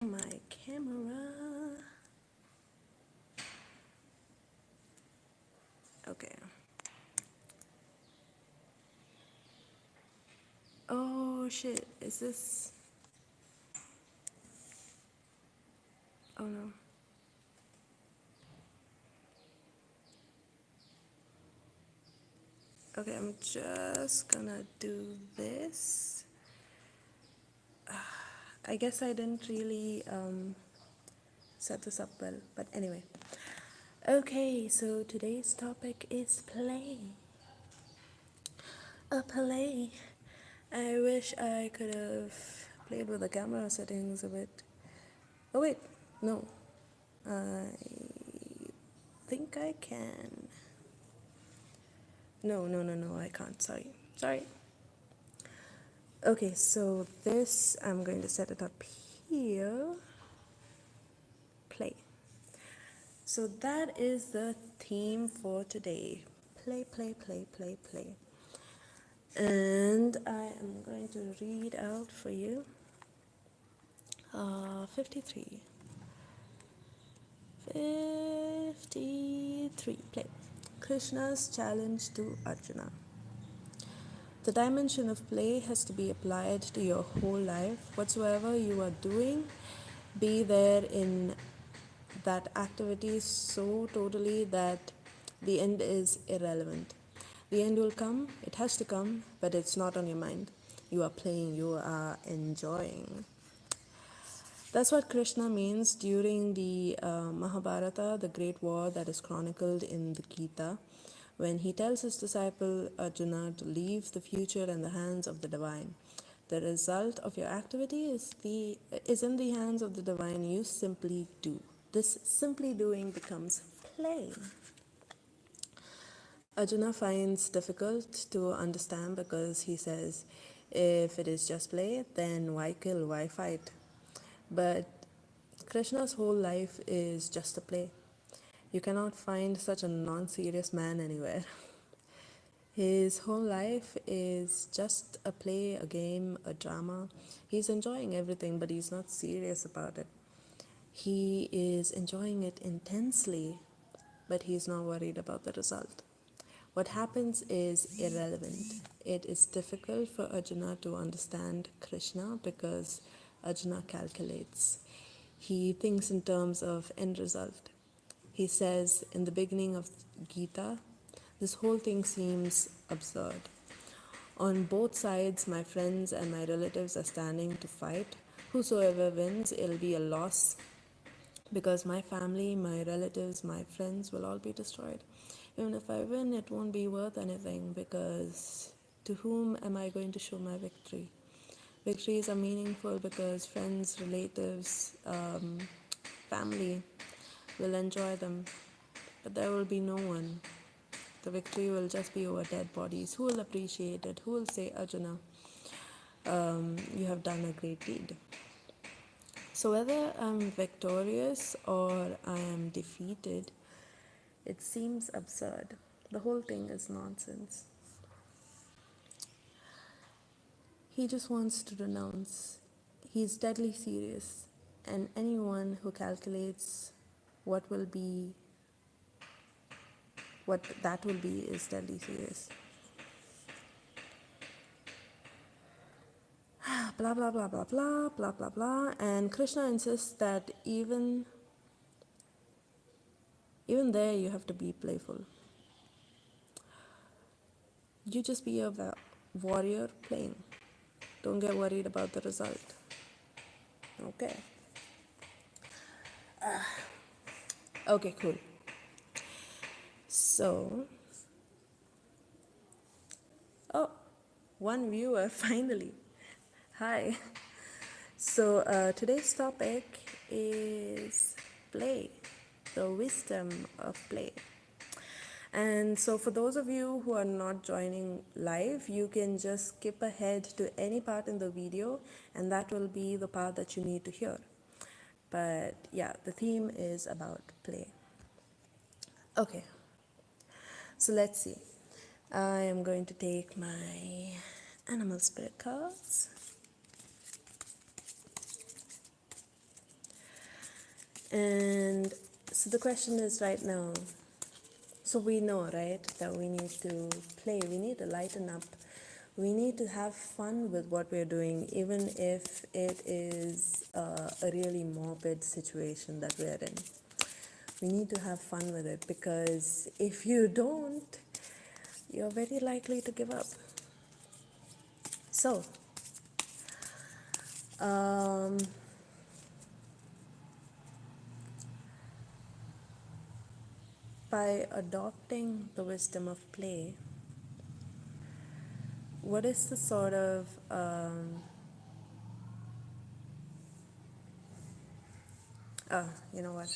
my camera. Okay. Oh shit, is this? Oh no. Okay, I'm just gonna do this. I guess I didn't really set this up well, but anyway. Okay, so today's topic is play. A play. I wish I could have played with the camera settings a bit. Oh wait, no. I think I can. No, I can't. Sorry. Okay, so this, I'm going to set it up here. Play. So that is the theme for today. Play, play, play, play, play. And I am going to read out for you 53. 53. Play. Krishna's challenge to Arjuna. The dimension of play has to be applied to your whole life. Whatsoever you are doing, be there in that activity so totally that the end is irrelevant. The end will come, it has to come, but it's not on your mind. You are playing, you are enjoying. That's what Krishna means during the Mahabharata, the great war that is chronicled in the Gita, when he tells his disciple Arjuna to leave the future in the hands of the divine. The result of your activity is in the hands of the divine. You simply do. This simply doing becomes play. Arjuna finds difficult to understand because he says, if it is just play, then why kill, why fight? But Krishna's whole life is just a play. You cannot find such a non-serious man anywhere. His whole life is just a play, a game, a drama. He's enjoying everything, but he's not serious about it. He is enjoying it intensely, but he's not worried about the result. What happens is irrelevant. It is difficult for Arjuna to understand Krishna because Arjuna calculates. He thinks in terms of end result. He says in the beginning of Gita, this whole thing seems absurd. On both sides, my friends and my relatives are standing to fight. Whosoever wins, it'll be a loss because my family, my relatives, my friends will all be destroyed. Even if I win, it won't be worth anything because to whom am I going to show my victory? Victories are meaningful because friends, relatives, family will enjoy them, but there will be no one. The victory will just be over dead bodies. Who will appreciate it? Who will say, Arjuna, you have done a great deed? So whether I'm victorious or I am defeated, it seems absurd. The whole thing is nonsense. He just wants to renounce. He's deadly serious, and anyone who calculates what will be, what that will be, is deadly serious. Blah blah blah blah blah blah blah blah. And Krishna insists that even there you have to be playful. You just be a warrior playing. Don't get worried about the result. Okay. Okay, cool. So, oh, one viewer finally. Hi. So today's topic is play, the wisdom of play. And so for those of you who are not joining live, you can just skip ahead to any part in the video and that will be the part that you need to hear. But yeah, the theme is about play. Okay, so let's see. I am going to take my animal spirit cards. And so the question is right now, so we know, right, that we need to play, we need to lighten up, we need to have fun with what we're doing, even if it is a really morbid situation that we're in. We need to have fun with it, because if you don't, you're very likely to give up. So, um, by adopting the wisdom of play, what is the sort of you know what?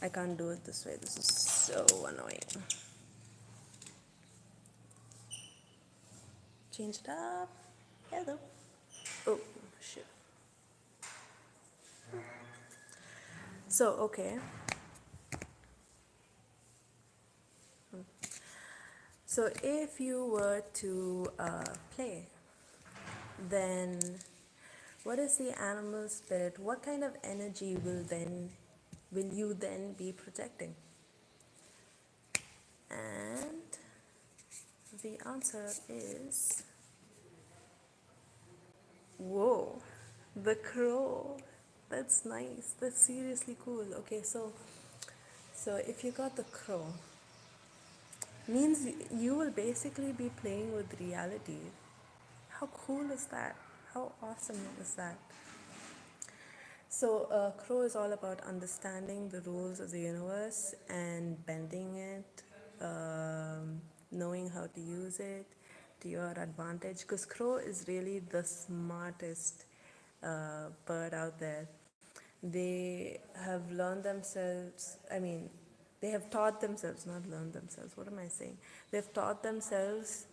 I can't do it this way. This is so annoying. Change it up. Hello. Oh, shit. So, okay. So, if you were to play, then what is the animal spirit? What kind of energy will you then be projecting? And the answer is, whoa, the crow. That's nice. That's seriously cool. Okay, so if you got the crow, means you will basically be playing with reality. How cool is that? How awesome is that? So, Crow is all about understanding the rules of the universe and bending it, knowing how to use it to your advantage. Because Crow is really the smartest bird out there. They have learned themselves, they have taught themselves, not learned themselves. What am I saying? They've taught themselves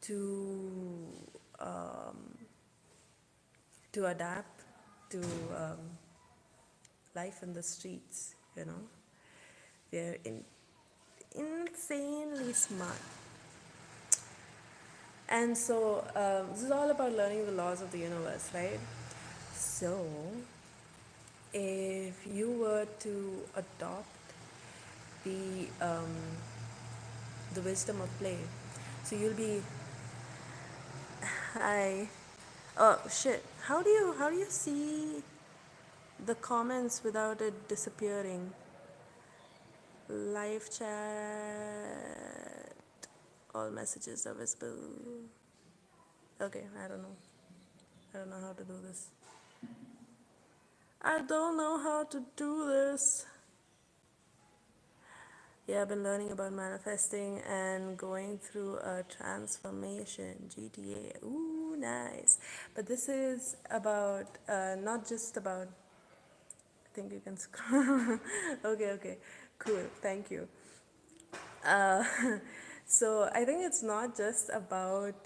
to um, to adapt to life in the streets. They're insanely smart. And so this is all about learning the laws of the universe, right? So if you were to adopt the the wisdom of play, so you'll be, hi, oh shit, how do you see the comments without it disappearing? Live chat, all messages are visible. Okay, I don't know how to do this. I don't know how to do this. Yeah, I've been learning about manifesting and going through a transformation. GTA, ooh, nice. But this is about, not just about, I think you can scroll. Okay, cool, thank you. Uh, so I think it's not just about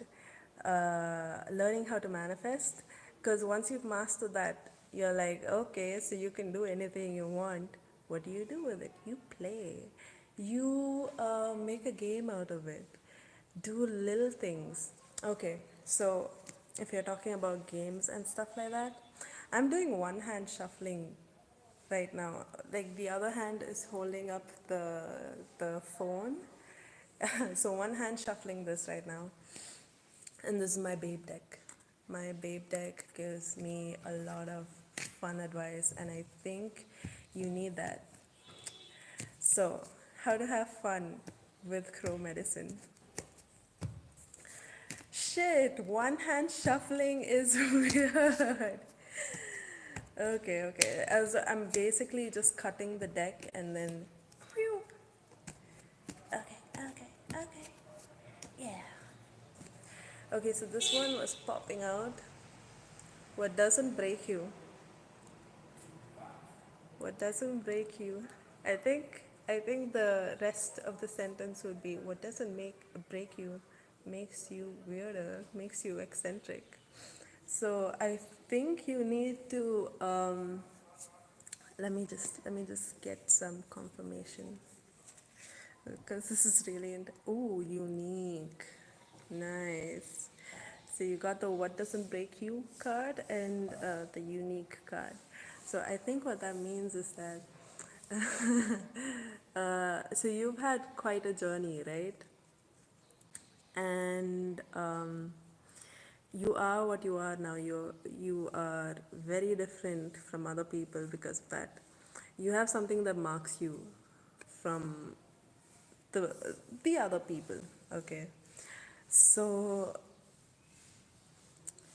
learning how to manifest, because once you've mastered that, you're like, okay, so you can do anything you want. What do you do with it? You play. You make a game out of it. Do little things. Okay, so if you're talking about games and stuff like that, I'm doing one hand shuffling right now. Like the other hand is holding up the phone. So one hand shuffling this right now, and this is my babe deck. My babe deck gives me a lot of fun advice, and I think you need that. So, how to have fun with crow medicine? Shit, one hand shuffling is weird. Okay. As I'm basically just cutting the deck and then. Whew. Okay. Yeah. Okay, so this one was popping out. What doesn't break you? What doesn't break you? I think the rest of the sentence would be, what doesn't break you makes you weirder, makes you eccentric. So I think you need to let me just get some confirmation, because this is really ooh, unique. Nice. So you got the what doesn't break you card and the unique card. So I think what that means is that So you've had quite a journey, right? And you are what you are now. You are very different from other people because of that. You have something that marks you from the the other people. Okay, so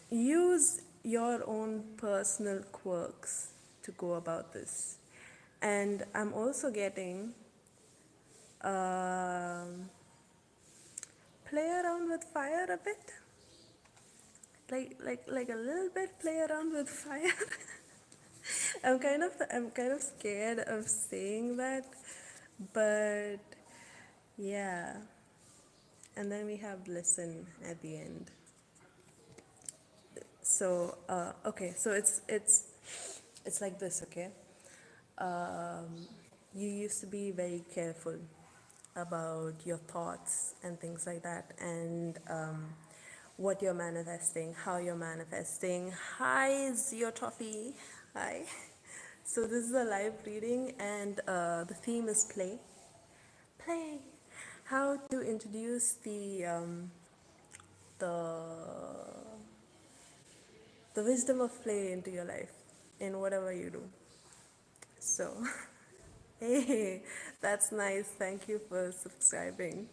use your own personal quirks to go about this. And I'm also getting um, play around with fire a bit, like a little bit play around with fire. I'm kind of scared of saying that, but yeah. And then we have listen at the end. So okay, so it's like this, okay? Um, you used to be very careful about your thoughts and things like that, and what you're manifesting, how you're manifesting. Hi, is your trophy? Hi. So this is a live reading, and the theme is play. Play. How to introduce the the wisdom of play into your life in whatever you do. So, hey, that's nice. Thank you for subscribing.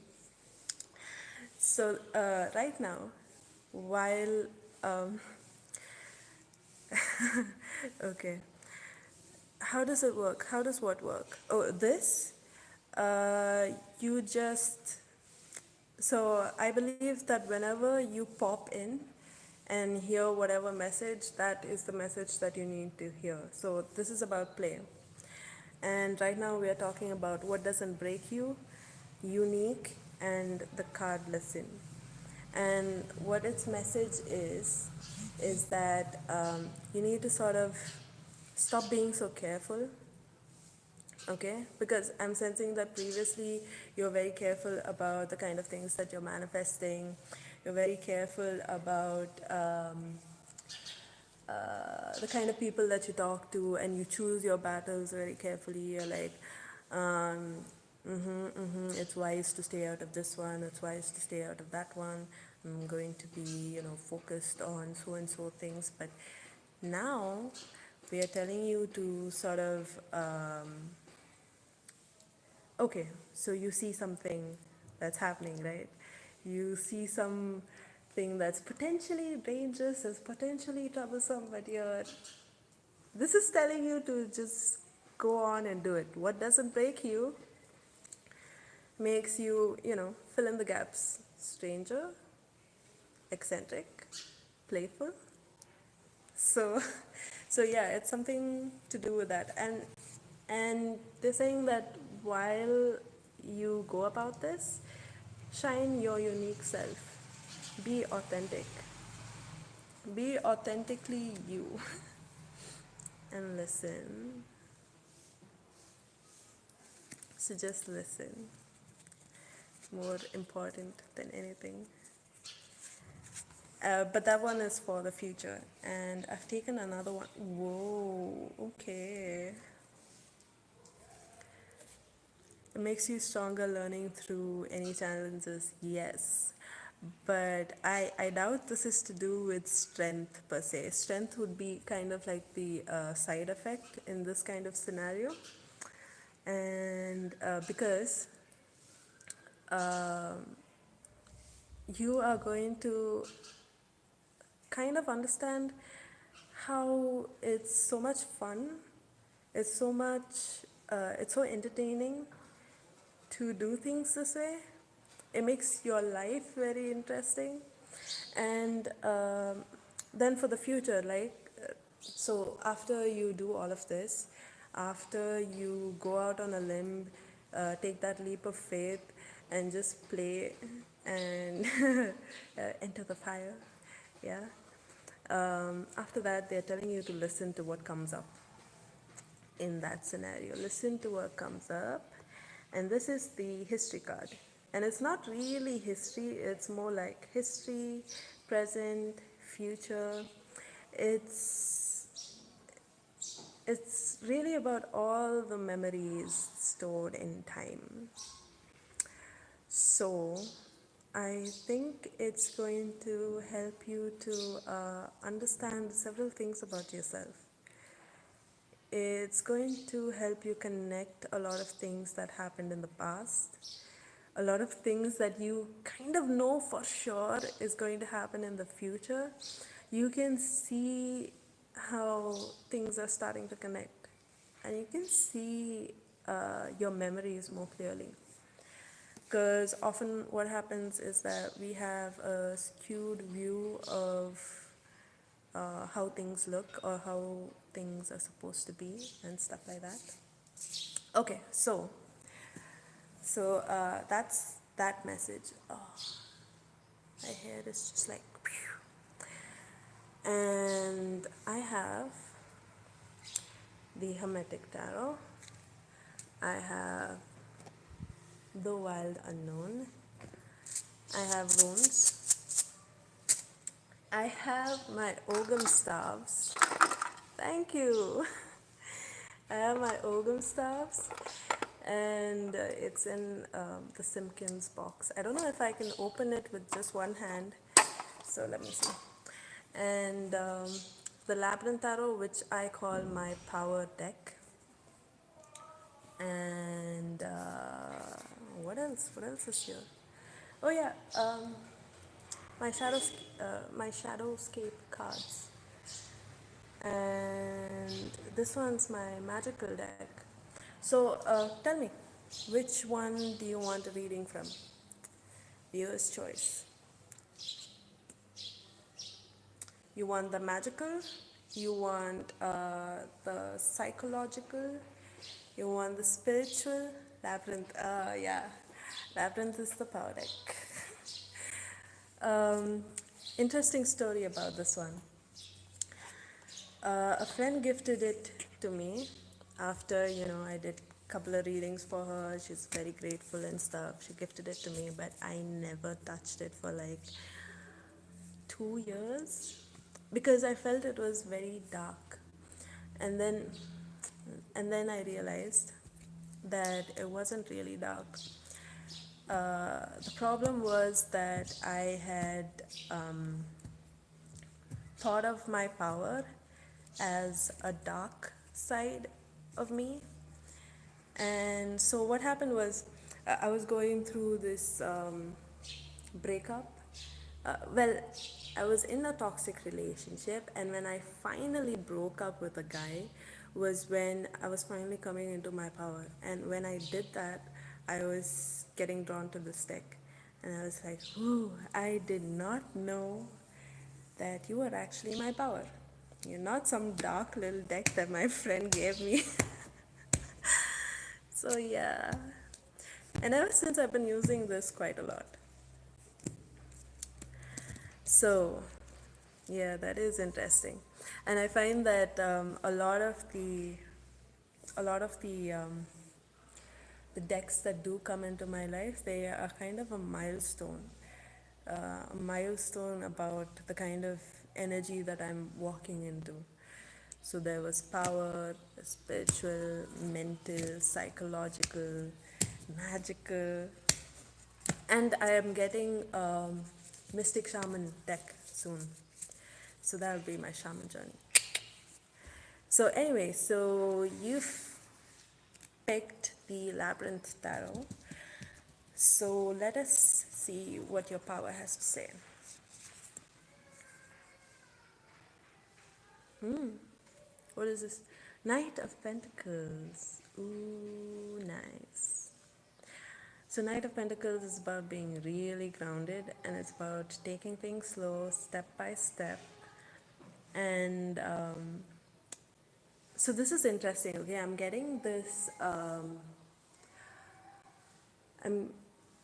So, right now, while, um, okay, how does it work? How does what work? Oh, this? You just, so I believe that whenever you pop in and hear whatever message, that is the message that you need to hear. So, this is about play. And right now we are talking about what doesn't break you, unique, and the card listen. And what its message is that you need to sort of stop being so careful, okay? Because I'm sensing that previously you're very careful about the kind of things that you're manifesting. You're very careful about the kind of people that you talk to, and you choose your battles very carefully. You're like, um, it's wise to stay out of this one, it's wise to stay out of that one. I'm going to be, focused on so and so things. But now we are telling you to sort of, okay, so you see something that's happening, right? You see something that's potentially dangerous, that's potentially troublesome, but this is telling you to just go on and do it. What doesn't break you makes you, fill in the gaps. Stranger, eccentric, playful. So, so yeah, it's something to do with that. And they're saying that while you go about this, shine your unique self. Be authentic. Be authentically you. And listen. So just listen. More important than anything. But that one is for the future. And I've taken another one. Whoa, okay. It makes you stronger learning through any challenges, yes. But I doubt this is to do with strength per se. Strength would be kind of like the side effect in this kind of scenario. And because um, you are going to kind of understand how it's so much fun, it's so much, it's so entertaining to do things this way. It makes your life very interesting. And then for the future, like, so after you do all of this, after you go out on a limb, take that leap of faith, and just play and enter the fire, yeah. After that, they're telling you to listen to what comes up in that scenario. Listen to what comes up. And this is the history card. And it's not really history, it's more like history, present, future. It's it's really about all the memories stored in time. So, I think it's going to help you to understand several things about yourself. It's going to help you connect a lot of things that happened in the past, a lot of things that you kind of know for sure is going to happen in the future. You can see how things are starting to connect, and you can see your memories more clearly. Because often what happens is that we have a skewed view of how things look or how things are supposed to be and stuff like that. Okay, so that's that message. Oh, my hair is just like, pew. And I have the Hermetic Tarot. I have the Wild Unknown. I have runes. I have my Ogum staves. Thank you. I have my Ogum staves, and it's in the Simpkins box. I don't know if I can open it with just one hand, so let me see. And the Labyrinth Tarot, which I call my power deck. And what else? What else is here? Oh yeah, my Shadowscape cards. And this one's my magical deck. So tell me, which one do you want a reading from? Viewer's choice. You want the magical? You want the psychological? You want the spiritual? Labyrinth. Yeah, Labyrinth is the power deck. um, Interesting story about this one. A friend gifted it to me after, I did a couple of readings for her. She's very grateful and stuff. She gifted it to me, but I never touched it for like 2 years because I felt it was very dark. And then I realized that it wasn't really dark. The problem was that I had thought of my power as a dark side of me. And so what happened was I was going through this breakup. Well, I was in a toxic relationship, and when I finally broke up with a guy was when I was finally coming into my power. And when I did that, I was getting drawn to this deck. And I was like, ooh, I did not know that you are actually my power. You're not some dark little deck that my friend gave me. So, yeah. And ever since, I've been using this quite a lot. So, yeah, that is interesting. And I find that the decks that do come into my life, they are kind of a milestone about the kind of energy that I'm walking into. So there was power, spiritual, mental, psychological, magical, and I am getting Mystic Shaman deck soon. So that will be my shaman journey. So anyway, so you've picked the Labyrinth Tarot. So let us see what your power has to say. What is this? Knight of Pentacles. Ooh, nice. So Knight of Pentacles is about being really grounded, and it's about taking things slow, step by step. And so this is interesting. Okay, I'm getting this.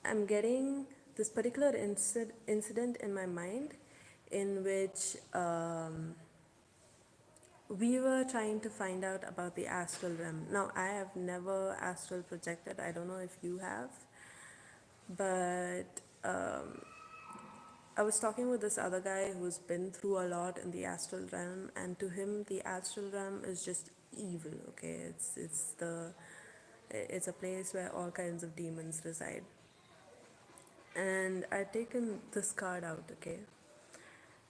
I'm getting this particular incident in my mind, in which we were trying to find out about the astral realm. Now, I have never astral projected. I don't know if you have, but I was talking with this other guy who's been through a lot in the astral realm, and to him, the astral realm is just evil. Okay, it's a place where all kinds of demons reside. And I'd taken this card out, okay,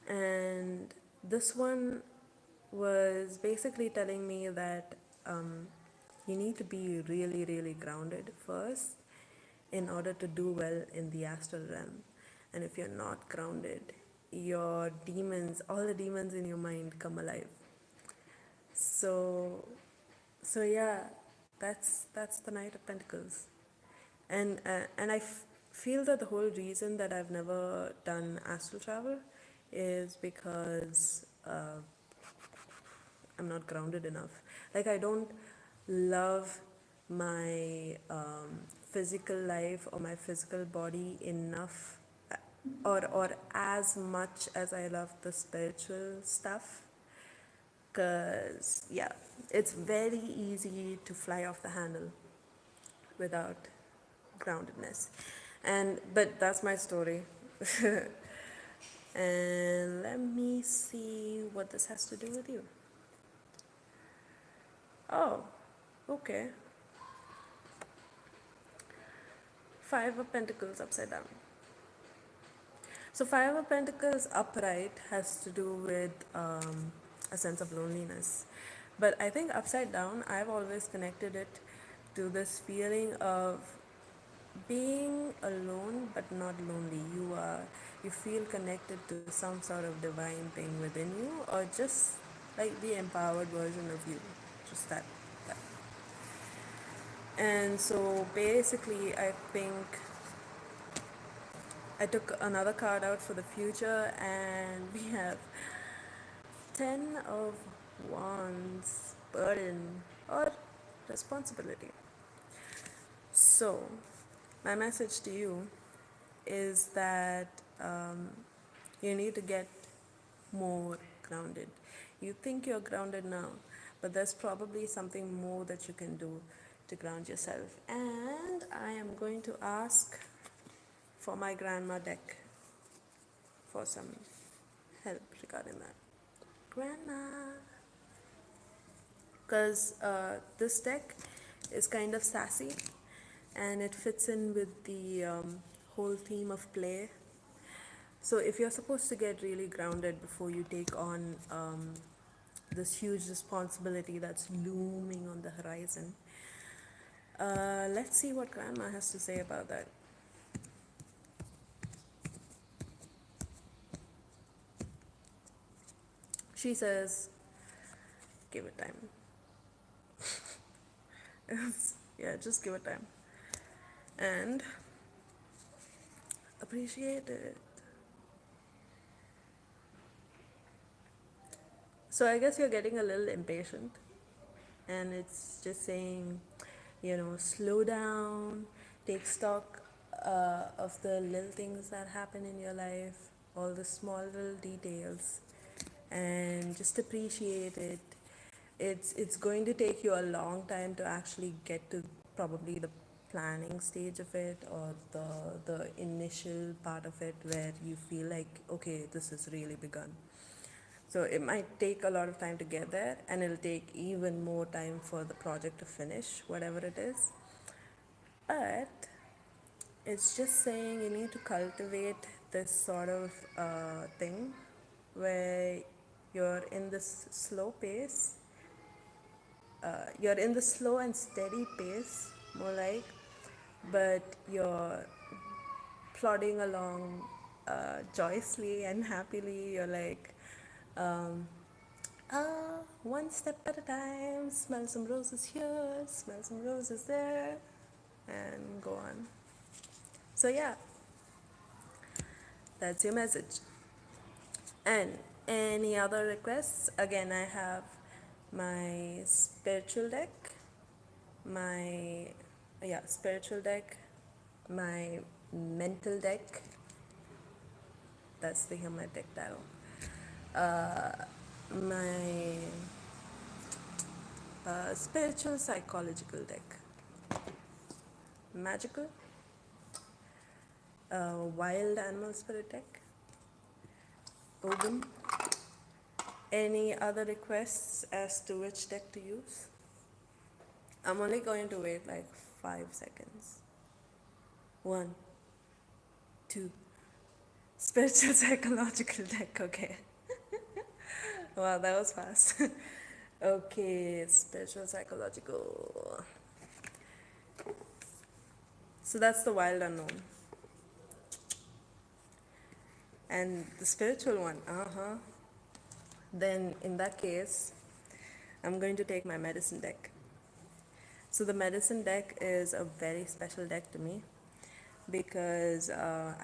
and this one was basically telling me that you need to be really, really grounded first in order to do well in the astral realm. And if you're not grounded, your demons, all the demons in your mind come alive. So, so yeah, that's the Knight of Pentacles, and feel that the whole reason that I've never done astral travel is because I'm not grounded enough. Like, I don't love my physical life or my physical body enough, or as much as I love the spiritual stuff. Because, yeah, it's very easy to fly off the handle without groundedness. But that's my story. And let me see what this has to do with you. Oh, okay. Five of Pentacles upside down. So Five of Pentacles upright has to do with a sense of loneliness. But I think upside down, I've always connected it to this feeling of being alone but not lonely. You feel connected to some sort of divine thing within you, or just like the empowered version of you. Just that. And so basically, I think I took another card out for the future, and we have Ten of Wands, burden or responsibility. So, my message to you is that you need to get more grounded. You think you're grounded now, but there's probably something more that you can do to ground yourself. And I am going to ask for my grandma deck for some help regarding that. Grandma! Because this deck is kind of sassy and it fits in with the whole theme of play. So if you're supposed to get really grounded before you take on this huge responsibility that's looming on the horizon, let's see what Grandma has to say about that. She says, give it time. Yeah, just give it time. And appreciate it. So I guess you're getting a little impatient, and it's just saying, slow down, take stock of the little things that happen in your life, all the small little details, and just appreciate it. It's going to take you a long time to actually get to probably the planning stage of it, or the initial part of it where you feel like, okay, this has really begun. So it might take a lot of time to get there, and it'll take even more time for the project to finish, whatever it is. But it's just saying you need to cultivate this sort of thing where you're in this slow pace, you're in the slow and steady pace, more like, but you're plodding along joyously and happily. You're like, um, one step at a time, smell some roses here, smell some roses there, and go on. So, yeah, that's your message. And any other requests? Again, I have my spiritual deck, my spiritual deck, my mental deck. That's the Hermetic Tarot. My spiritual psychological deck, magical, wild animal spirit deck, Ogum, Any other requests as to which deck to use? I'm only going to wait like 5 seconds. 1, 2. Spiritual psychological deck, okay. Wow, that was fast. Okay, spiritual psychological. So that's the wild unknown. And the spiritual one, Then in that case, I'm going to take my medicine deck. So the medicine deck is a very special deck to me because I'm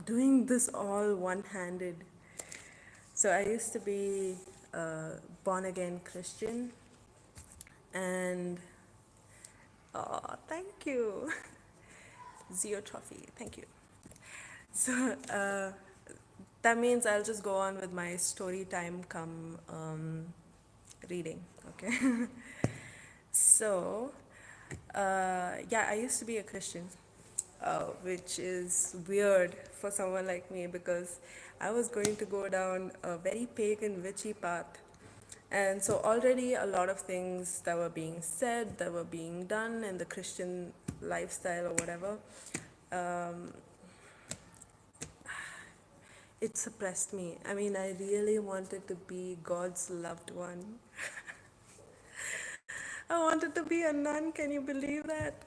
doing this all one-handed. So I used to be a born again Christian, and oh, thank you, Zio Trophy, thank you. So that means I'll just go on with my story time come reading, okay? So, yeah, I used to be a Christian, which is weird for someone like me because I was going to go down a very pagan, witchy path. And so, already a lot of things that were being said, that were being done in the Christian lifestyle or whatever, um, it suppressed me. I mean, I really wanted to be God's loved one. I wanted to be a nun, can you believe that?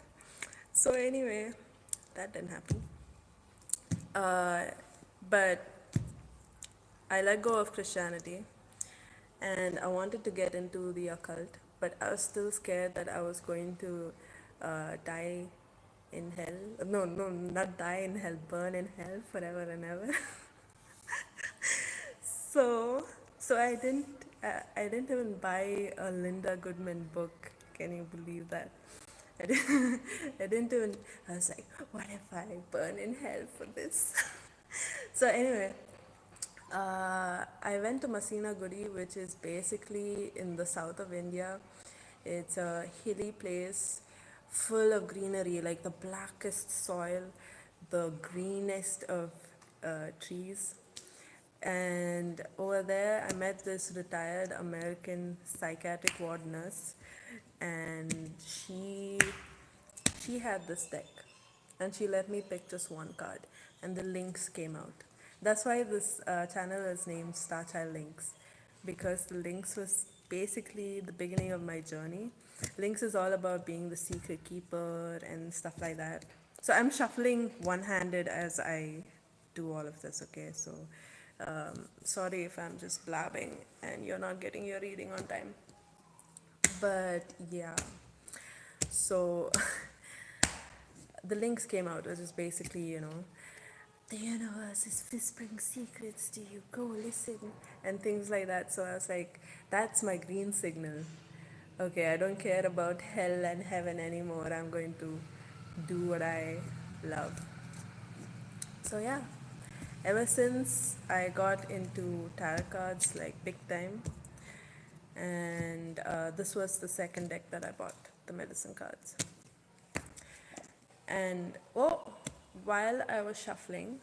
So, anyway, that didn't happen. Uh, but I let go of Christianity and I wanted to get into the occult, but I was still scared that I was going to die in hell. No, no, not die in hell, burn in hell forever and ever. So, so I didn't even buy a Linda Goodman book. Can you believe that? I didn't, I didn't even. I was like, what if I burn in hell for this? So anyway, I went to Masina Gudi, which is basically in the south of India. It's a hilly place full of greenery, like the blackest soil, the greenest of trees. And over there, I met this retired American psychiatric ward nurse, and she had this deck, and she let me pick just one card, and the links came out. That's why this channel is named Star Child Links, because the links was basically the beginning of my journey. Links is all about being the secret keeper and stuff like that. So I'm shuffling one-handed as I do all of this. Okay, so sorry if I'm just blabbing and you're not getting your reading on time. But yeah, so the links came out, which is basically, the universe is whispering secrets to you, go listen, and things like that. So I was like, that's my green signal. Okay, I don't care about hell and heaven anymore. I'm going to do what I love. So yeah, ever since I got into tarot cards like big time, and this was the second deck that I bought, the medicine cards. And oh, while I was shuffling,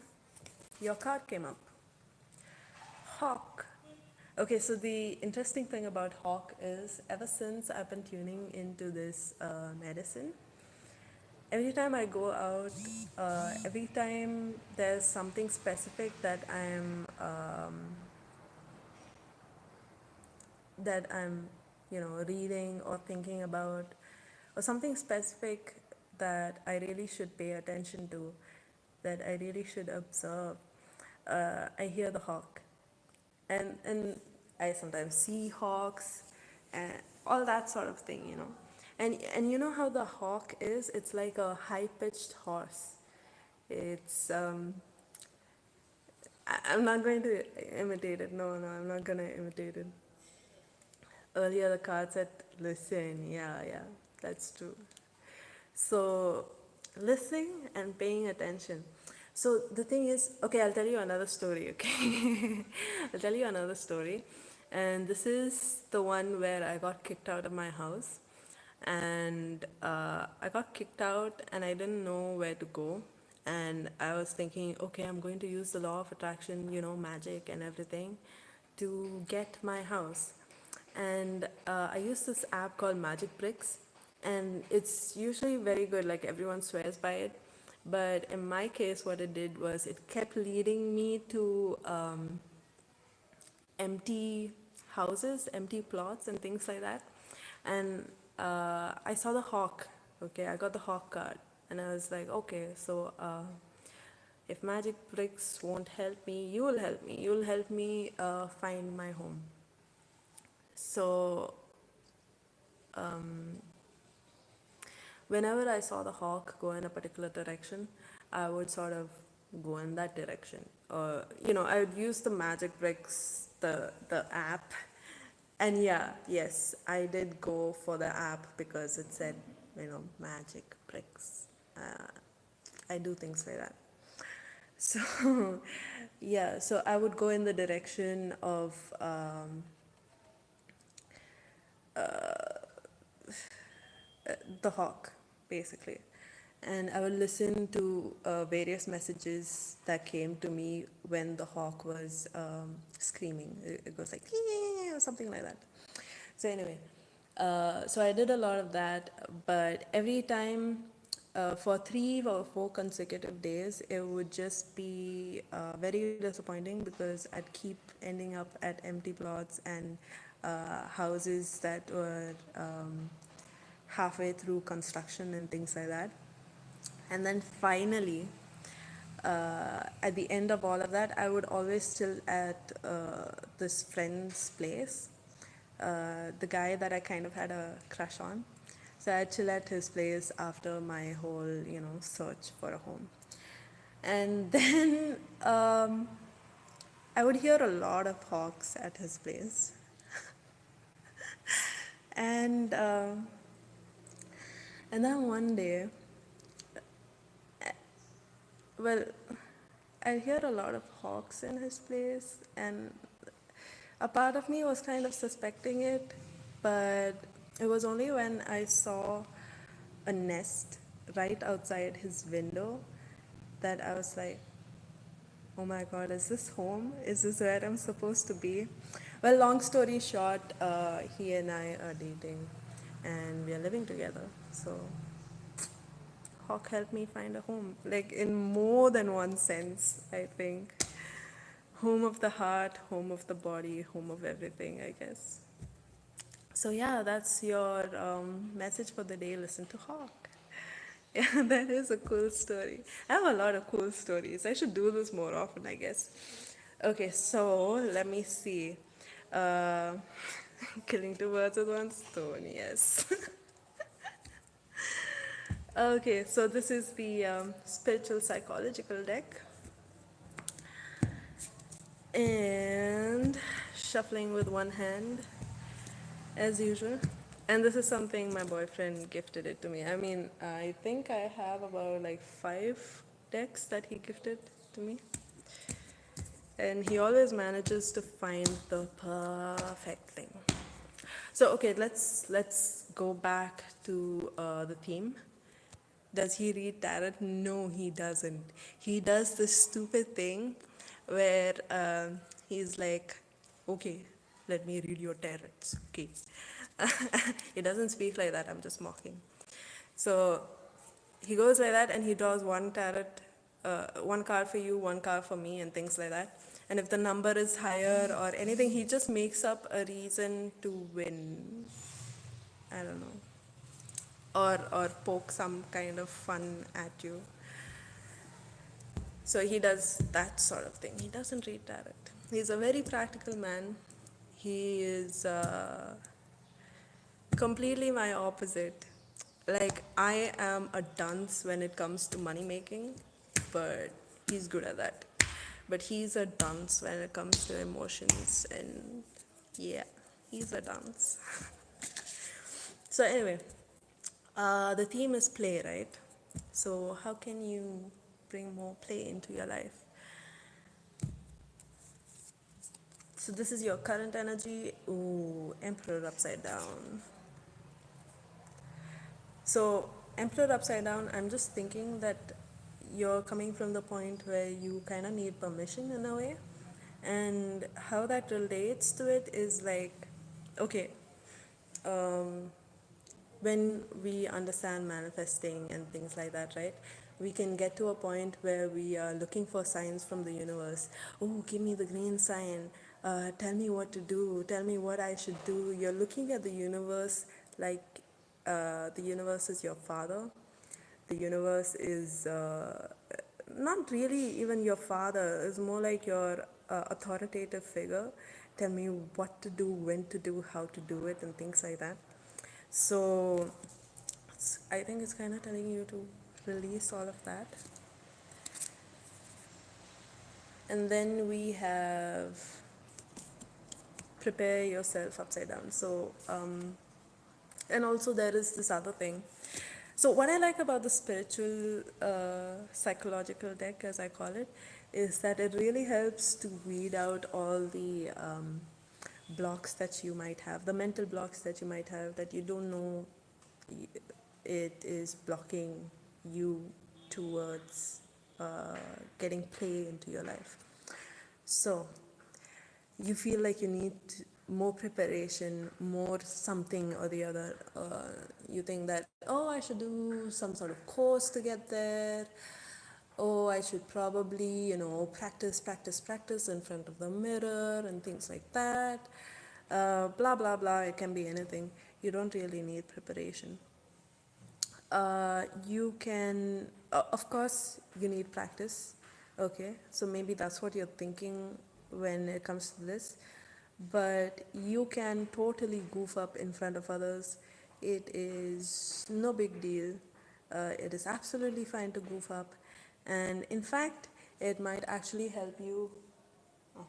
your card came up. Hawk. Okay, so the interesting thing about Hawk is ever since I've been tuning into this medicine, every time I go out, every time there's something specific that I'm reading or thinking about, or something specific that I really should pay attention to, that I really should observe, I hear the hawk, and I sometimes see hawks, and all that sort of thing. And you know how the hawk is? It's like a high pitched horse. It's I'm not going to imitate it. No, I'm not gonna imitate it. Earlier, the card said, listen, yeah, that's true. So, listening and paying attention. So, the thing is, okay, I'll tell you another story, okay? I'll tell you another story. And this is the one where I got kicked out of my house. And I got kicked out and I didn't know where to go. and I was thinking, okay, I'm going to use the law of attraction, magic and everything to get my house. And I use this app called Magic Bricks, and it's usually very good, like everyone swears by it. But in my case, what it did was it kept leading me to empty houses, empty plots, and things like that. And I saw the hawk. Okay, I got the hawk card, and I was like, okay, so if Magic Bricks won't help me, you will help me. You will help me find my home. So whenever I saw the hawk go in a particular direction, I would sort of go in that direction. Or I would use the Magic Bricks, the app, and yeah, yes, I did go for the app because it said, Magic Bricks. I do things like that. So yeah, so I would go in the direction of the hawk, basically. And I would listen to various messages that came to me when the hawk was screaming. It goes like, "Yeah," or something like that. So, anyway, so I did a lot of that, but every time for 3 or 4 consecutive days, it would just be very disappointing because I'd keep ending up at empty plots and houses that were halfway through construction and things like that. And then finally, at the end of all of that, I would always chill at this friend's place, the guy that I kind of had a crush on. So I'd chill at his place after my whole, search for a home. And then I would hear a lot of hawks at his place. And and then one day, well, I hear a lot of hawks in his place, and a part of me was kind of suspecting it, but it was only when I saw a nest right outside his window that I was like, oh my god, is this home? Is this where I'm supposed to be? Well, long story short, he and I are dating and we are living together. So Hawk helped me find a home, like in more than one sense, I think. Home of the heart, home of the body, home of everything, I guess. So yeah, that's your message for the day. Listen to Hawk. Yeah, that is a cool story. I have a lot of cool stories. I should do this more often, I guess. Okay, so let me see. Uh, killing two birds with one stone, yes. Okay, so this is the spiritual psychological deck. And shuffling with one hand, as usual. And this is something my boyfriend gifted it to me. I mean, I think I have about like 5 decks that he gifted to me. And he always manages to find the perfect thing. So okay, let's go back to the theme. Does he read tarot? No, he doesn't. He does this stupid thing where he's like, okay, let me read your tarots. Okay. He doesn't speak like that, I'm just mocking. So he goes like that and he draws one tarot, one card for you, one card for me, and things like that. And if the number is higher or anything, he just makes up a reason to win. I don't know. Or poke some kind of fun at you. So he does that sort of thing. He doesn't read tarot. He's a very practical man. He is completely my opposite. Like, I am a dunce when it comes to money making, but he's good at that. But he's a dunce when it comes to emotions, and yeah, he's a dunce. So, anyway, the theme is play, right? So, how can you bring more play into your life? So, this is your current energy. Ooh, Emperor upside down. So, Emperor upside down, I'm just thinking that you're coming from the point where you kind of need permission in a way. And how that relates to it is like, okay, um, when we understand manifesting and things like that, right? We can get to a point where we are looking for signs from the universe. Oh, give me the green sign. Tell me what to do. Tell me what I should do. You're looking at the universe like the universe is your father. The universe is not really even your father, it's more like your authoritative figure. Tell me what to do, when to do, how to do it, and things like that. So I think it's kind of telling you to release all of that. And then we have prepare yourself upside down. So, and also there is this other thing. So, what I like about the spiritual psychological deck, as I call it, is that it really helps to weed out all the blocks that you might have, the mental blocks that you might have that you don't know it is blocking you towards getting play into your life. So, you feel like you need more preparation, more something or the other. You think that, oh, I should do some sort of course to get there. Oh, I should probably, practice in front of the mirror and things like that. Blah, blah, blah. It can be anything. You don't really need preparation. You can, of course, you need practice. Okay, so maybe that's what you're thinking when it comes to this. But you can totally goof up in front of others. It is no big deal. It is absolutely fine to goof up. And in fact, it might actually help you. Oh,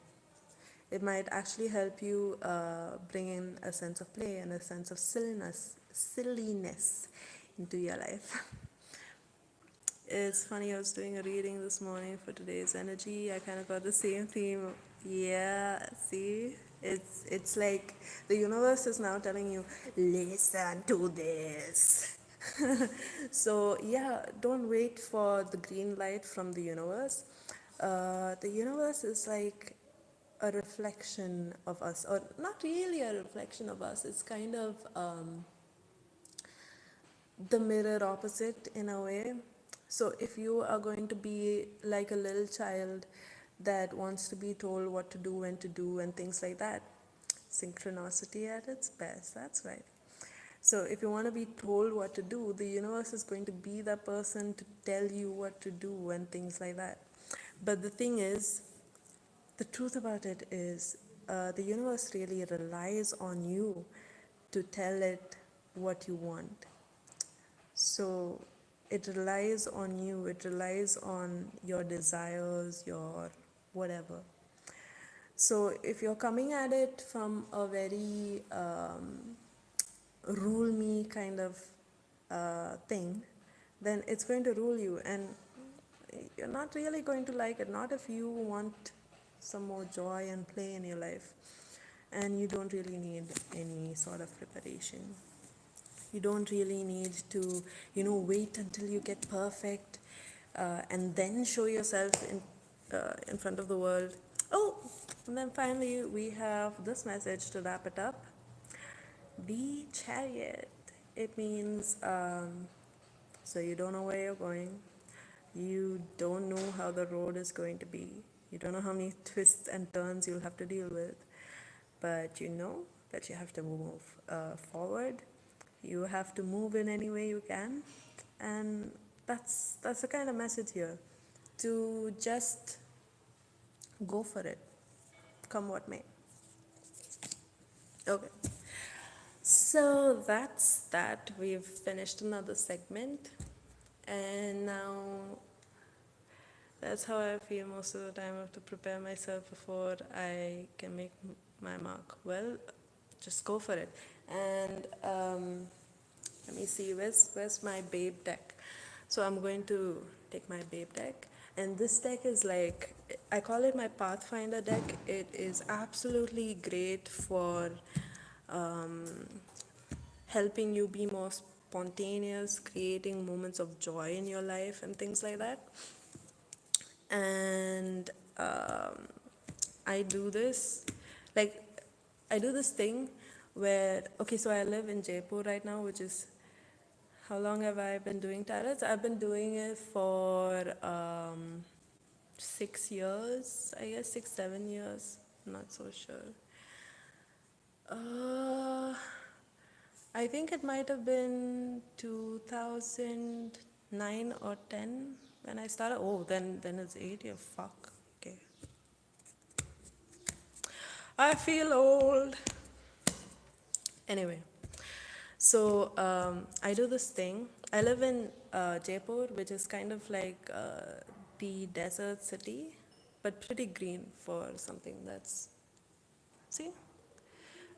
it might actually help you bring in a sense of play and a sense of silliness into your life. It's funny, I was doing a reading this morning for today's energy. I kind of got the same theme. Yeah, see? It's like the universe is now telling you, listen to this. So, yeah, don't wait for the green light from the universe. The universe is like a reflection of us, or not really a reflection of us, it's kind of the mirror opposite in a way. So if you are going to be like a little child that wants to be told what to do, when to do, and things like that, synchronicity at its best, that's right. So if you want to be told what to do, the universe is going to be the person to tell you what to do and things like that. But the thing is, the truth about it is, the universe really relies on you to tell it what you want. So it relies on you, it relies on your desires, your whatever. So if you're coming at it from a very rule me kind of thing, then it's going to rule you, and you're not really going to like it. Not if you want some more joy and play in your life, and you don't really need any sort of preparation. You don't really need to, wait until you get perfect and then show yourself in front of the world. Oh, and then finally we have this message to wrap it up. Be chariot. It means so you don't know where you're going. You don't know how the road is going to be. You don't know how many twists and turns you'll have to deal with. But you know that you have to move forward. You have to move in any way you can. And that's the kind of message here. To just go for it, come what may. Okay. So that's that. We've finished another segment. And now that's how I feel most of the time. I have to prepare myself before I can make my mark. Well, just go for it. And let me see, where's my babe deck? So I'm going to take my babe deck. And this deck is like, I call it my Pathfinder deck. It is absolutely great for helping you be more spontaneous, creating moments of joy in your life and things like that. And I do this, like, I do this thing where, okay, so I live in Jaipur right now, which is, how long have I been doing tarots? I've been doing it for 6 years, I guess, 7 years. I'm not so sure. Uh, I think it might have been 2009 or 10 when I started. Oh, then it's 8 years. Fuck. Okay. I feel old. Anyway, so I do this thing. I live in Jaipur, which is kind of like the desert city, but pretty green for something that's, see,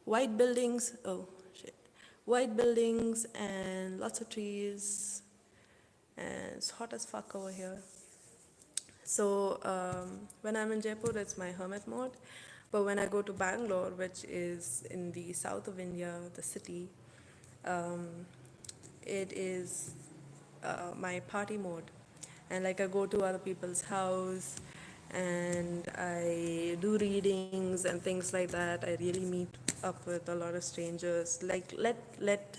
white buildings. Oh shit, white buildings and lots of trees, and it's hot as fuck over here. So when I'm in Jaipur, it's my hermit mode. But when I go to Bangalore, which is in the south of India, the city, um, it is my party mode. And like I go to other people's house and I do readings and things like that. I really meet up with a lot of strangers. Like let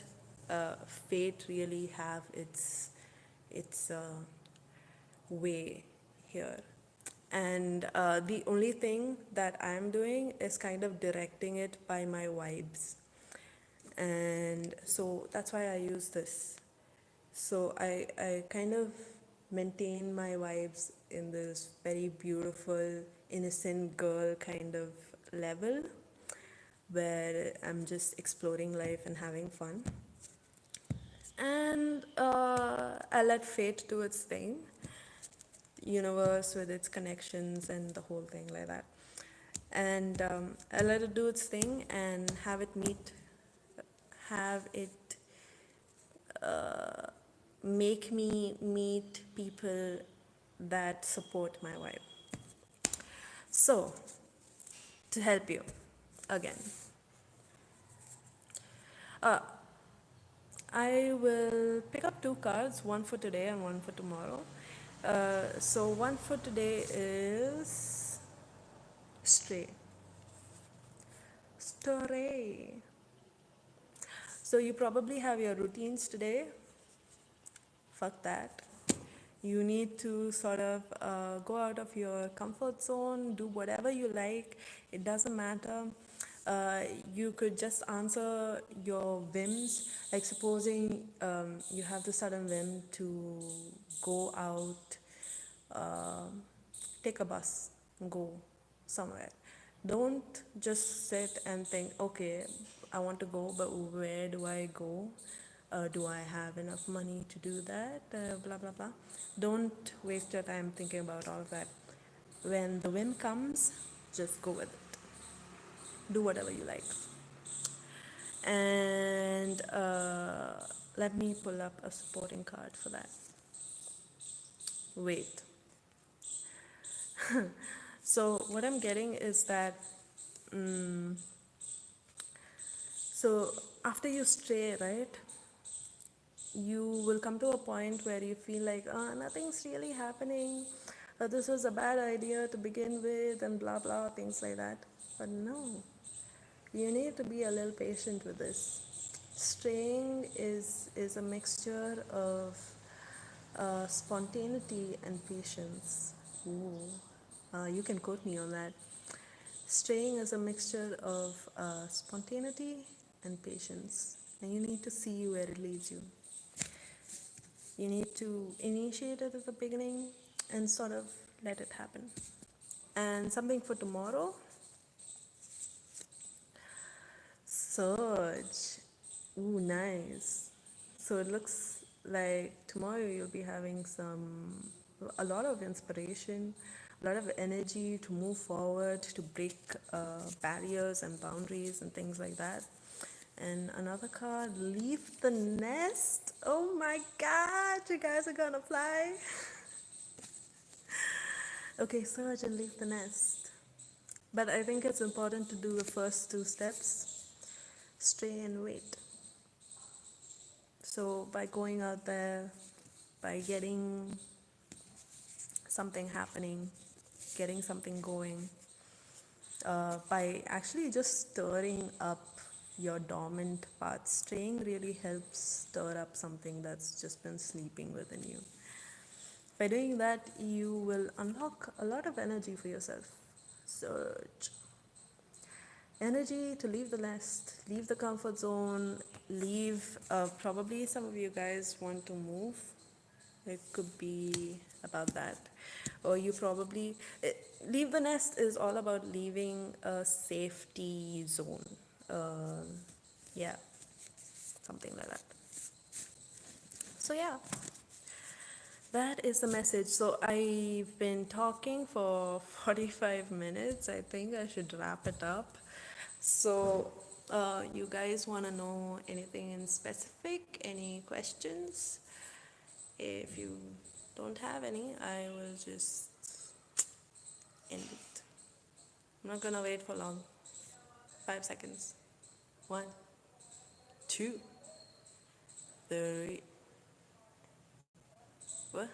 fate really have its way here. And the only thing that I'm doing is kind of directing it by my vibes. And so that's why I use this. So I kind of maintain my vibes in this very beautiful, innocent girl kind of level where I'm just exploring life and having fun. And I let fate do its thing, universe with its connections and the whole thing like that. And I let it do its thing and have it make me meet people that support my vibe. So, to help you again, uh, I will pick up two cards, one for today and one for tomorrow. So, one for today is Stray. Stray. So, you probably have your routines today. Fuck that. You need to sort of go out of your comfort zone, do whatever you like. It doesn't matter. You could just answer your whims. Like, supposing you have the sudden whim to go out, take a bus, go somewhere. Don't just sit and think, okay, I want to go, but where do I go? Do I have enough money to do that? Blah, blah, blah. Don't waste your time thinking about all of that. When the whim comes, just go with it. Do whatever you like. And let me pull up a supporting card for that. Wait. So, what I'm getting is that. So, after you stray, right? You will come to a point where you feel like, nothing's really happening. This was a bad idea to begin with, and blah blah, things like that. But no, you need to be a little patient with this. Straying is a mixture of spontaneity and patience. Ooh, you can quote me on that. Straying is a mixture of spontaneity and patience, and you need to see where it leads you. You need to initiate it at the beginning and sort of let it happen. And something for tomorrow, Surge. Ooh, nice. So it looks like tomorrow you'll be having a lot of inspiration, a lot of energy to move forward, to break barriers and boundaries and things like that. And another card, leave the nest. Oh my god, you guys are gonna fly. Okay, Surge and leave the nest. But I think it's important to do the first two steps, stay and wait. So by going out there, by getting something happening, getting something going, by actually just stirring up your dormant parts. Straying really helps stir up something that's just been sleeping within you. By doing that, you will unlock a lot of energy for yourself. Surge. Energy to leave the nest, leave the comfort zone, leave. Probably some of you guys want to move. It could be about that. Or you probably. Leave the nest is all about leaving a safety zone. Um, yeah, something like that. So, yeah, that is the message. So, I've been talking for 45 minutes. I think I should wrap it up. So, you guys want to know anything in specific? Any questions? If you don't have any, I will just end it. I'm not gonna wait for long. 5 seconds. 1, 2, 3. What?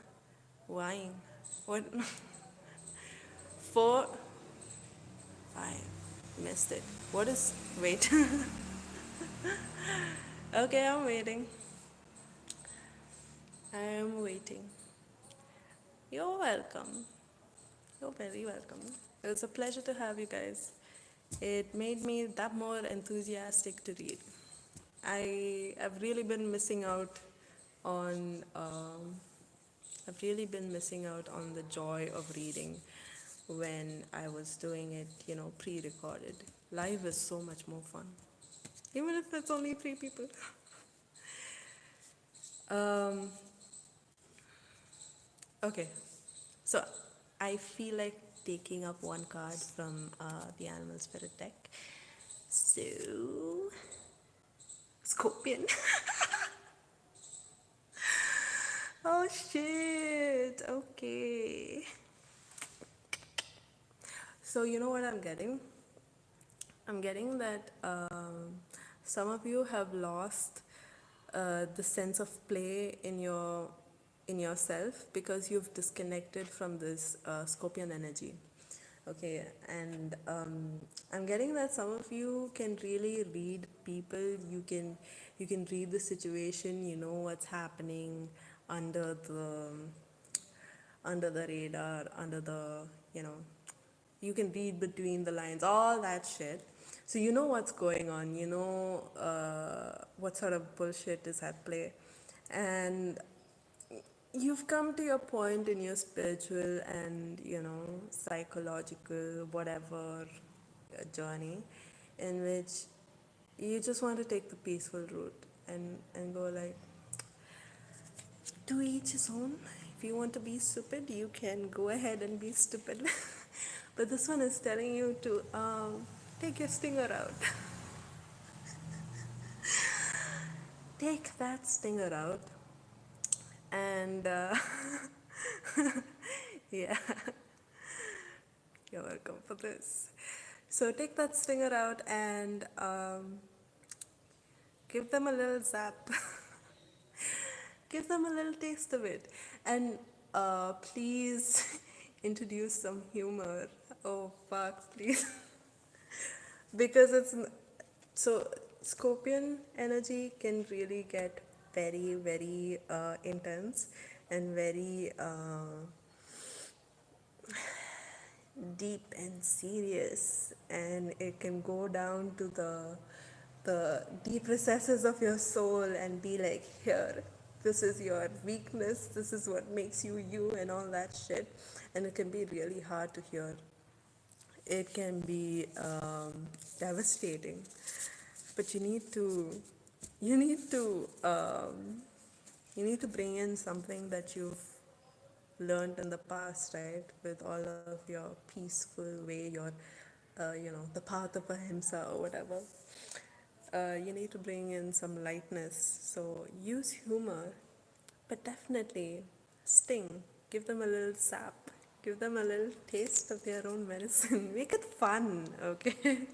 Wine. What? 4, 5. Missed it. What is. Wait. Okay, I'm waiting. I'm waiting. You're welcome. You're very welcome. It was a pleasure to have you guys. It made me that more enthusiastic to read. I've really been missing out on I've really been missing out on the joy of reading when I was doing it, pre-recorded. Live is so much more fun, even if it's only 3 people. um, okay, so I feel like taking up one card from the Animal Spirit deck. So, Scorpion. Oh shit. Okay. So you know what I'm getting? I'm getting that some of you have lost the sense of play in yourself because you've disconnected from this Scorpion energy. Okay, and I'm getting that some of you can really read people. You can read the situation. You know what's happening under the under the radar, under the, you can read between the lines, all that shit. So you know what's going on, what sort of bullshit is at play. And you've come to your point in your spiritual and, psychological, whatever journey in which you just want to take the peaceful route and go like, to each his own. If you want to be stupid, you can go ahead and be stupid. But this one is telling you to take your stinger out. Take that stinger out. And yeah, you're welcome for this. So take that stinger out and give them a little zap. Give them a little taste of it. And please introduce some humor. Oh, fuck, please. Because so Scorpion energy can really get very, very intense and very deep and serious, and it can go down to the deep recesses of your soul and be like, here, this is your weakness, this is what makes you you, and all that shit. And it can be really hard to hear. It can be devastating, but you need to bring in something that you've learned in the past, right? With all of your peaceful way, your the path of ahimsa or whatever. You need to bring in some lightness. So use humor, but definitely sting. Give them a little sap. Give them a little taste of their own medicine. Make it fun, okay?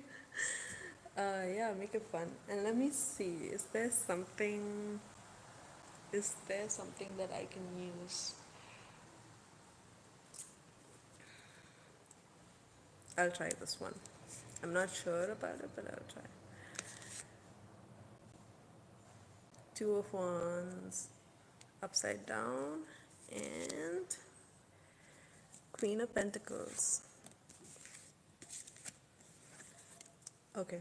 Yeah, make it fun. And let me see, is there something? Is there something that I can use? I'll try this one. I'm not sure about it, but I'll try. Two of Wands upside down and Queen of Pentacles. Okay.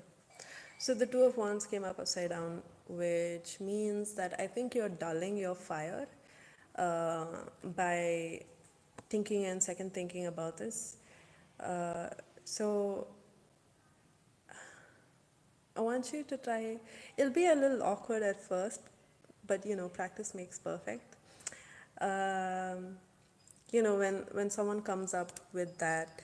So the Two of Wands came up upside down, which means that I think you're dulling your fire uh, by thinking and second thinking about this. Uh, so I want you to try, it'll be a little awkward at first, but practice makes perfect. Um, when someone comes up with that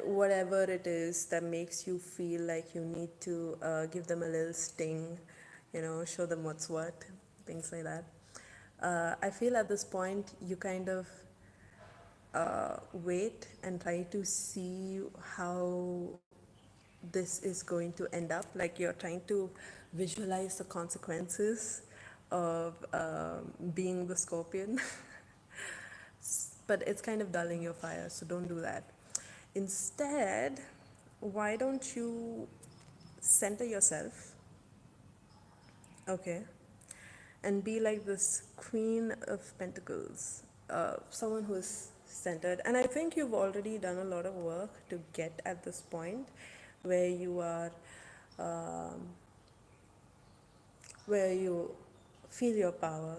whatever it is that makes you feel like you need to give them a little sting, show them what's what, things like that. I feel at this point you kind of wait and try to see how this is going to end up. Like you're trying to visualize the consequences of being the scorpion. But it's kind of dulling your fire, so don't do that. Instead, why don't you center yourself, okay, and be like this Queen of Pentacles, someone who's centered. And I think you've already done a lot of work to get at this point where you are, um, where you feel your power,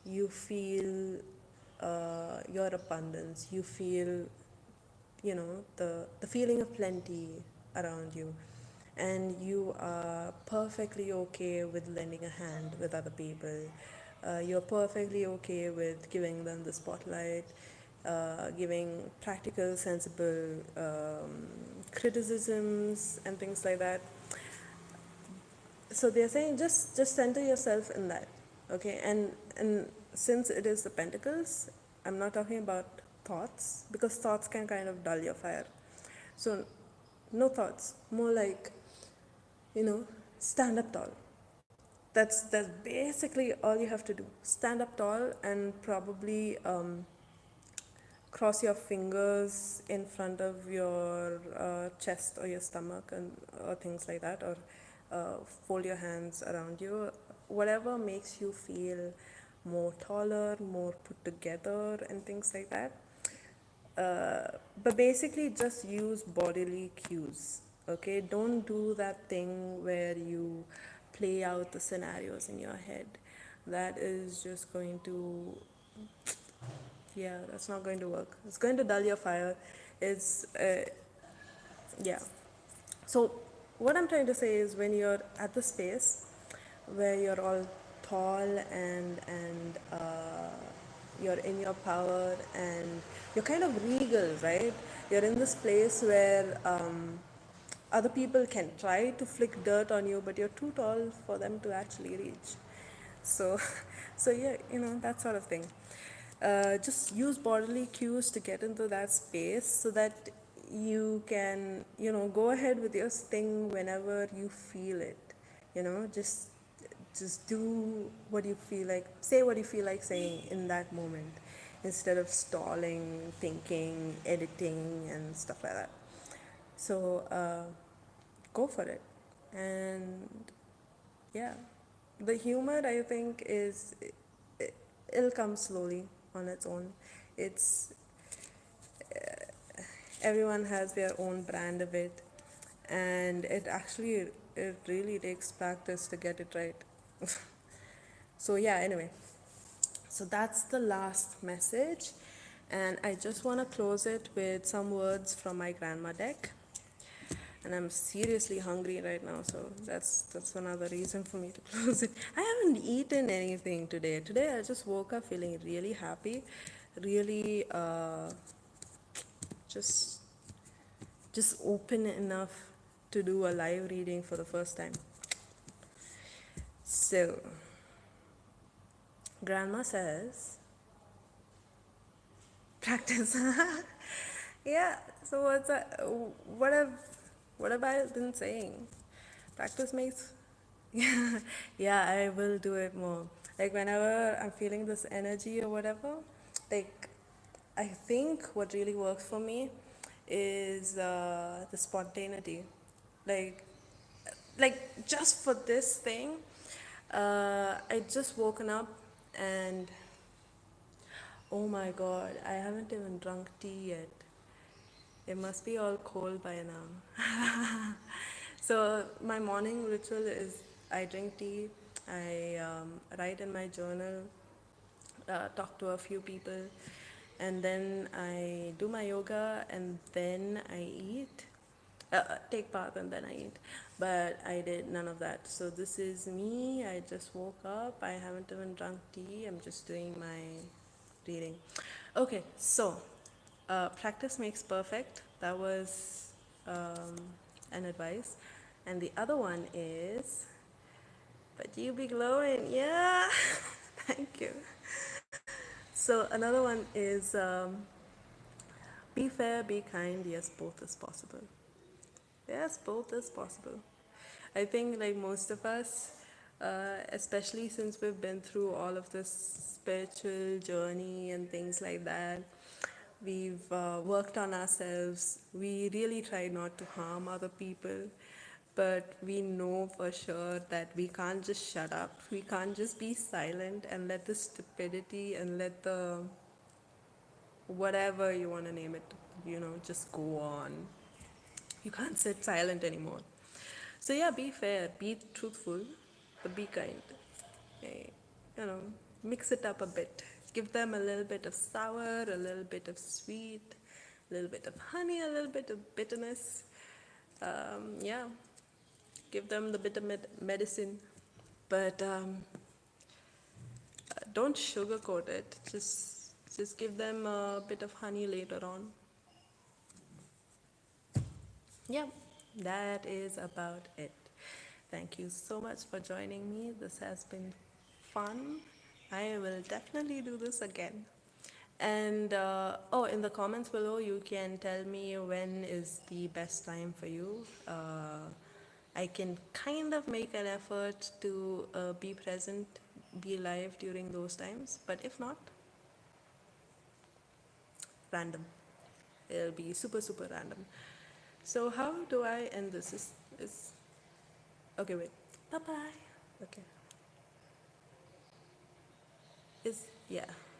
you feel your abundance, you feel the feeling of plenty around you, and you are perfectly okay with lending a hand with other people. You're perfectly okay with giving them the spotlight, giving practical sensible criticisms and things like that. So they're saying just center yourself in that, okay. And since it is the Pentacles, I'm not talking about thoughts, because thoughts can kind of dull your fire. So no thoughts, more like, stand up tall. That's basically all you have to do. Stand up tall and probably cross your fingers in front of your chest or your stomach, and or things like that, or fold your hands around you, whatever makes you feel more taller, more put together, and things like that. But basically, just use bodily cues. Okay, don't do that thing where you play out the scenarios in your head. That is just going to, yeah, that's not going to work. It's going to dull your fire. It's yeah. So what I'm trying to say is, when you're at the space where you're all tall and you're in your power and you're kind of regal, right? You're in this place where other people can try to flick dirt on you, but you're too tall for them to actually reach. So, so yeah, that sort of thing. Just use bodily cues to get into that space so that you can, go ahead with your sting whenever you feel it. Just do what you feel like, say what you feel like saying in that moment, instead of stalling, thinking, editing, and stuff like that. So go for it. And yeah, the humor, I think, is it'll come slowly on its own. It's Everyone has their own brand of it, and it really takes practice to get it right. So yeah, anyway, so that's the last message, and I just want to close it with some words from my grandma deck. And I'm seriously hungry right now, so that's another reason for me to close it. I haven't eaten anything today. Today I just woke up feeling really happy, really just just open enough to do a live reading for the first time. So grandma says, practice. Yeah, so what have I been saying? Practice makes Yeah, I will do it more. Like whenever I'm feeling this energy or whatever, like I think what really works for me is the spontaneity. Like, like just for this thing, I just woken up and oh my god, I haven't even drunk tea yet. It must be all cold by now. So my morning ritual is I drink tea, I write in my journal, talk to a few people, and then I do my yoga, and then I eat. Take bath and then I eat. But I did none of that. So this is me. I just woke up. I haven't even drunk tea. I'm just doing my reading. Okay, so practice makes perfect. That was um, an advice. And the other one is, but you be glowing. Yeah. Thank you. So another one is be fair, be kind. Yes, both is possible. Yes, both is possible. I think like most of us, especially since we've been through all of this spiritual journey and things like that, we've worked on ourselves. We really try not to harm other people, but we know for sure that we can't just shut up. We can't just be silent and let the stupidity and let the whatever you want to name it, just go on. You can't sit silent anymore. So yeah, be fair, be truthful, but be kind. Eh, You know, mix it up a bit. Give them a little bit of sour, a little bit of sweet, a little bit of honey, a little bit of bitterness. Yeah, give them the bitter medicine, but don't sugarcoat it. Just give them a bit of honey later on. Yeah, that is about it. Thank you so much for joining me. This has been fun. I will definitely do this again. And oh, in the comments below, you can tell me when is the best time for you. I can kind of make an effort to be present, be live during those times. But if not, random. It'll be super, super random. So how do I end this? Is okay, wait. Bye bye. Okay. Is yeah.